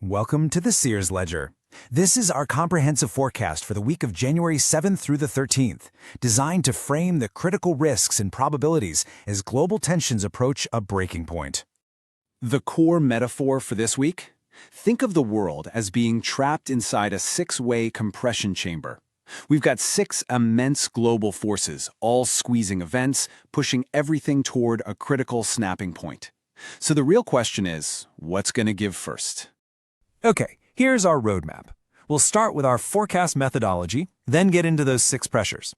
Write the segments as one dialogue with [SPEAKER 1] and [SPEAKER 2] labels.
[SPEAKER 1] Welcome to the Seer's Ledger. This is our comprehensive forecast for the week of January 7th through the 13th, designed to frame the critical risks and probabilities as global tensions approach a breaking point.
[SPEAKER 2] The core metaphor for this week? Think of the world as being trapped inside a six-way compression chamber. We've got six immense global forces, all squeezing events, pushing everything toward a critical snapping point. So the real question is, what's going to give first?
[SPEAKER 1] Okay, here's our roadmap. We'll start with our forecast methodology, then get into those six pressures.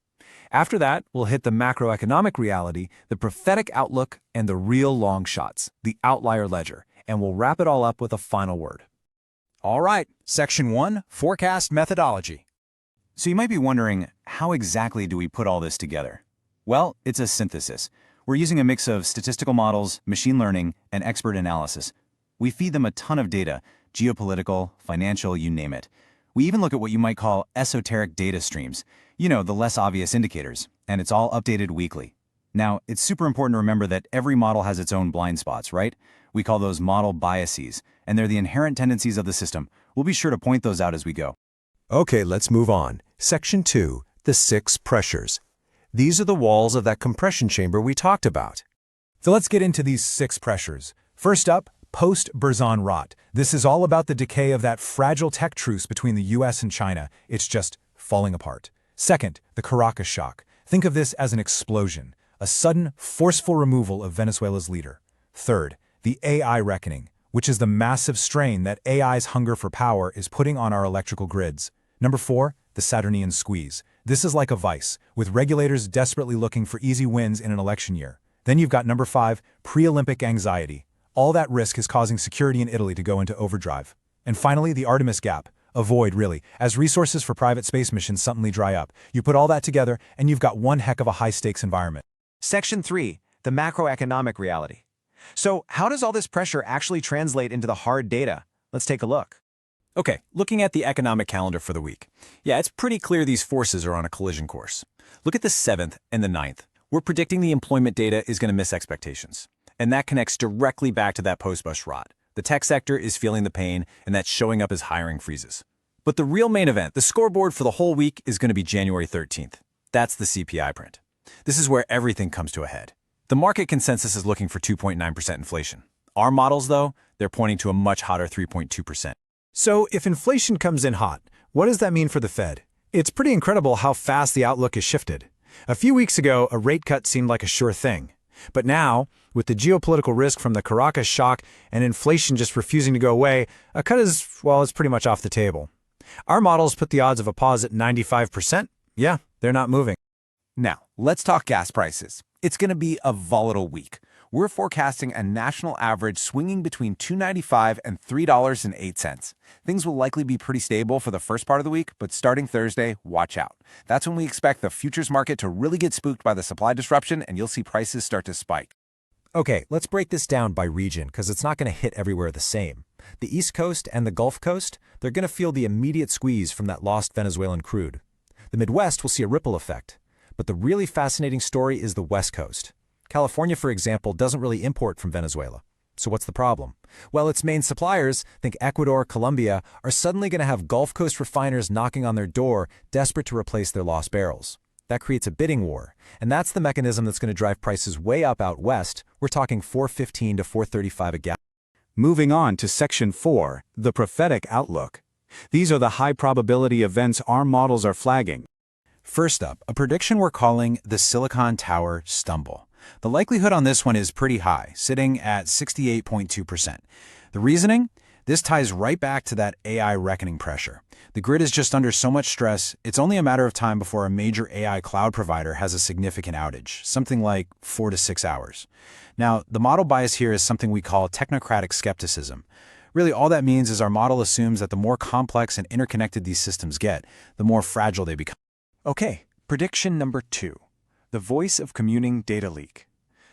[SPEAKER 1] After that, we'll hit the macroeconomic reality, the prophetic outlook, and the real long shots, the outlier ledger, and we'll wrap it all up with a final word.
[SPEAKER 3] All right, Section 1, Forecast Methodology.
[SPEAKER 4] So you might be wondering, how exactly do we put all this together? Well, it's a synthesis. We're using a mix of statistical models, machine learning, and expert analysis. We feed them a ton of data, geopolitical, financial, you name it. We even look at what you might call esoteric data streams, the less obvious indicators, and it's all updated weekly. Now, it's super important to remember that every model has its own blind spots, right? We call those model biases, and they're the inherent tendencies of the system. We'll be sure to point those out as we go.
[SPEAKER 5] Okay, let's move on. Section 2, the six pressures. These are the walls of that compression chamber we talked about.
[SPEAKER 3] So let's get into these six pressures. First up, Post-Busan rot. This is all about the decay of that fragile tech truce between the US and China. It's just falling apart. Second, the Caracas shock. Think of this as an explosion, a sudden, forceful removal of Venezuela's leader. Third, the AI reckoning, which is the massive strain that AI's hunger for power is putting on our electrical grids. Number 4, the Saturnian squeeze. This is like a vice, with regulators desperately looking for easy wins in an election year. Then you've got number 5, pre-Olympic anxiety. All that risk is causing security in Italy to go into overdrive. And finally, the Artemis gap. A void, really, as resources for private space missions suddenly dry up. You put all that together, and you've got one heck of a high-stakes environment.
[SPEAKER 6] Section 3, the macroeconomic reality. So how does all this pressure actually translate into the hard data? Let's take a look.
[SPEAKER 1] Okay, looking at the economic calendar for the week. Yeah, it's pretty clear these forces are on a collision course. Look at the 7th and the 9th. We're predicting the employment data is going to miss expectations. And that connects directly back to that post-bus rot. The tech sector is feeling the pain, and that's showing up as hiring freezes. But the real main event, the scoreboard for the whole week, is going to be January 13th. That's the CPI print. This is where everything comes to a head. The market consensus is looking for 2.9% inflation. Our models, though, they're pointing to a much hotter 3.2%.
[SPEAKER 3] So if inflation comes in hot, what does that mean for the Fed? It's pretty incredible how fast the outlook has shifted. A few weeks ago, a rate cut seemed like a sure thing. But now, with the geopolitical risk from the Caracas shock and inflation just refusing to go away, a cut is, well, it's pretty much off the table. Our models put the odds of a pause at 95%. Yeah, they're not moving.
[SPEAKER 6] Now, let's talk gas prices. It's going to be a volatile week. We're forecasting a national average swinging between $2.95 and $3.08. Things will likely be pretty stable for the first part of the week, but starting Thursday, watch out. That's when we expect the futures market to really get spooked by the supply disruption, and you'll see prices start to spike.
[SPEAKER 3] Okay, let's break this down by region because it's not going to hit everywhere the same. The East Coast and the Gulf Coast, they're going to feel the immediate squeeze from that lost Venezuelan crude. The Midwest will see a ripple effect. But the really fascinating story is the West Coast. California, for example, doesn't really import from Venezuela. So what's the problem? Well, its main suppliers, think Ecuador, Colombia, are suddenly going to have Gulf Coast refiners knocking on their door, desperate to replace their lost barrels. That creates a bidding war, and that's the mechanism that's going to drive prices way up out west. We're talking $4.15 to $4.35 a gallon.
[SPEAKER 2] Moving on to Section 4, the prophetic outlook. These are the high-probability events our models are flagging.
[SPEAKER 4] First up, a prediction we're calling the Silicon Tower stumble. The likelihood on this one is pretty high, sitting at 68.2%. The reasoning? This ties right back to that AI reckoning pressure. The grid is just under so much stress, it's only a matter of time before a major AI cloud provider has a significant outage, something like 4 to 6 hours. Now, the model bias here is something we call technocratic skepticism. Really, all that means is our model assumes that the more complex and interconnected these systems get, the more fragile they become.
[SPEAKER 6] Okay, prediction number 2. The voice of commuting data leak.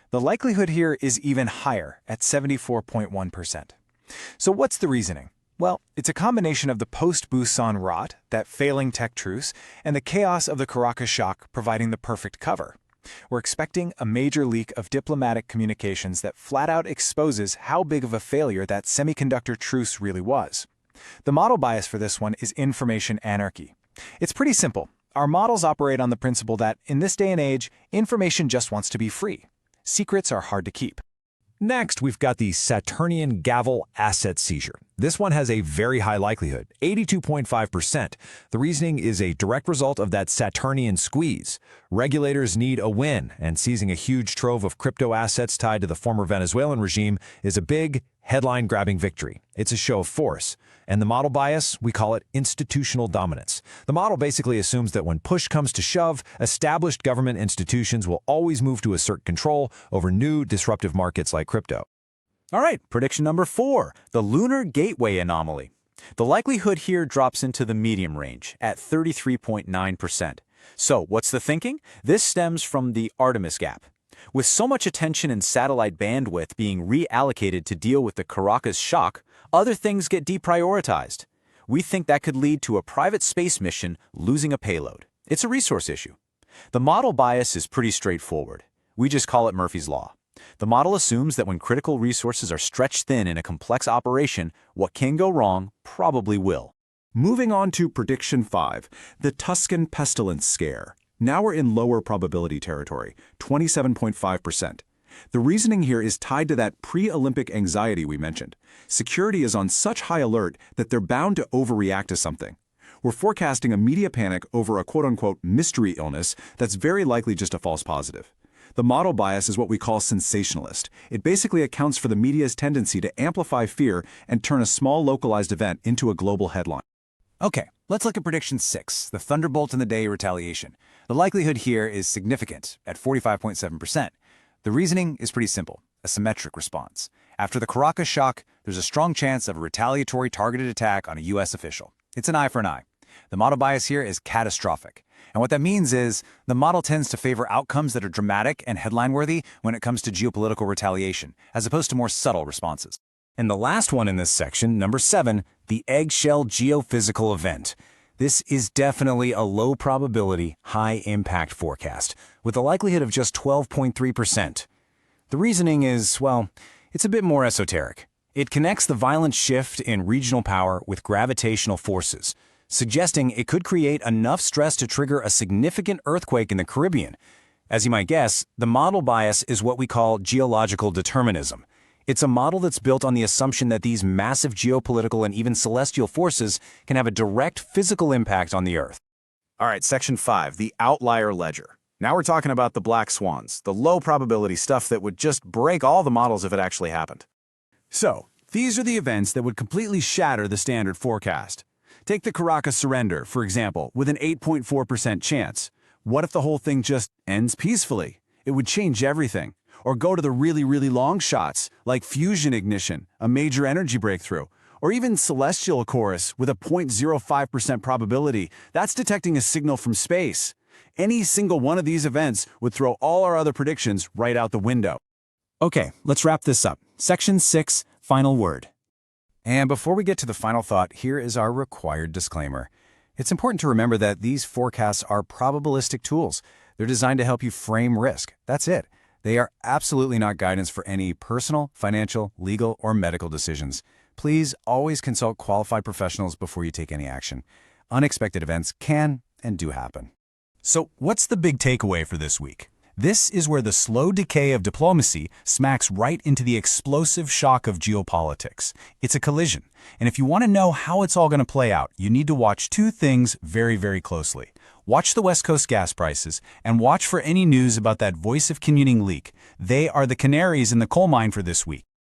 [SPEAKER 6] The likelihood here is even higher at 74.1%. So what's the reasoning? Well, it's a combination of the post-Busan rot, that failing tech truce, and the chaos of the Caracas shock providing the perfect cover. We're expecting a major leak of diplomatic communications that flat out exposes how big of a failure that semiconductor truce really was. The model bias for this one is information anarchy. It's pretty simple. Our models operate on the principle that, in this day and age, information just wants to be free. Secrets are hard to keep.
[SPEAKER 3] Next, we've got the Saturnian gavel asset seizure. This one has a very high likelihood, 82.5%. The reasoning is a direct result of that Saturnian squeeze. Regulators need a win, and seizing a huge trove of crypto assets tied to the former Venezuelan regime is a big, headline-grabbing victory. It's a show of force. And the model bias, we call it institutional dominance. The model basically assumes that when push comes to shove, established government institutions will always move to assert control over new disruptive markets like crypto.
[SPEAKER 6] All right, prediction number 4, the lunar gateway anomaly. The likelihood here drops into the medium range at 33.9%. So what's the thinking? This stems from the Artemis gap. With so much attention and satellite bandwidth being reallocated to deal with the Caracas shock, other things get deprioritized. We think that could lead to a private space mission losing a payload. It's a resource issue. The model bias is pretty straightforward. We just call it Murphy's Law. The model assumes that when critical resources are stretched thin in a complex operation, what can go wrong probably will.
[SPEAKER 2] Moving on to prediction 5, the Tuscan pestilence scare. Now we're in lower probability territory, 27.5%. The reasoning here is tied to that pre-Olympic anxiety we mentioned. Security is on such high alert that they're bound to overreact to something. We're forecasting a media panic over a quote-unquote mystery illness that's very likely just a false positive. The model bias is what we call sensationalist. It basically accounts for the media's tendency to amplify fear and turn a small localized event into a global headline.
[SPEAKER 4] Okay, let's look at prediction 6, the Thunderbolt in the Day retaliation. The likelihood here is significant at 45.7%. The reasoning is pretty simple, a symmetric response. After the Caracas shock, there's a strong chance of a retaliatory targeted attack on a U.S. official. It's an eye for an eye. The model bias here is catastrophic. And what that means is the model tends to favor outcomes that are dramatic and headline-worthy when it comes to geopolitical retaliation, as opposed to more subtle responses.
[SPEAKER 1] And the last one in this section, number 7, the eggshell geophysical event. This is definitely a low probability, high impact forecast, with a likelihood of just 12.3%. The reasoning is, well, it's a bit more esoteric. It connects the violent shift in regional power with gravitational forces, suggesting it could create enough stress to trigger a significant earthquake in the Caribbean. As you might guess, the model bias is what we call geological determinism. It's a model that's built on the assumption that these massive geopolitical and even celestial forces can have a direct physical impact on the Earth.
[SPEAKER 6] All right, section 5, the outlier ledger. Now we're talking about the black swans, the low probability stuff that would just break all the models if it actually happened.
[SPEAKER 2] So, these are the events that would completely shatter the standard forecast. Take the Caracas surrender, for example, with an 8.4% chance. What if the whole thing just ends peacefully? It would change everything. Or go to the really, really long shots, like fusion ignition, a major energy breakthrough, or even celestial chorus with a 0.05% probability. That's detecting a signal from space. Any single one of these events would throw all our other predictions right out the window.
[SPEAKER 1] Okay, let's wrap this up. Section 6, final word.
[SPEAKER 4] And before we get to the final thought, here is our required disclaimer. It's important to remember that these forecasts are probabilistic tools. They're designed to help you frame risk. That's it. They are absolutely not guidance for any personal, financial, legal, or medical decisions. Please always consult qualified professionals before you take any action. Unexpected events can and do happen.
[SPEAKER 1] So what's the big takeaway for this week? This is where the slow decay of diplomacy smacks right into the explosive shock of geopolitics. It's a collision. And if you want to know how it's all going to play out, you need to watch 2 things very, very closely. Watch the West Coast gas prices, and watch for any news about that voice of commuting leak. They are the canaries in the coal mine for this week.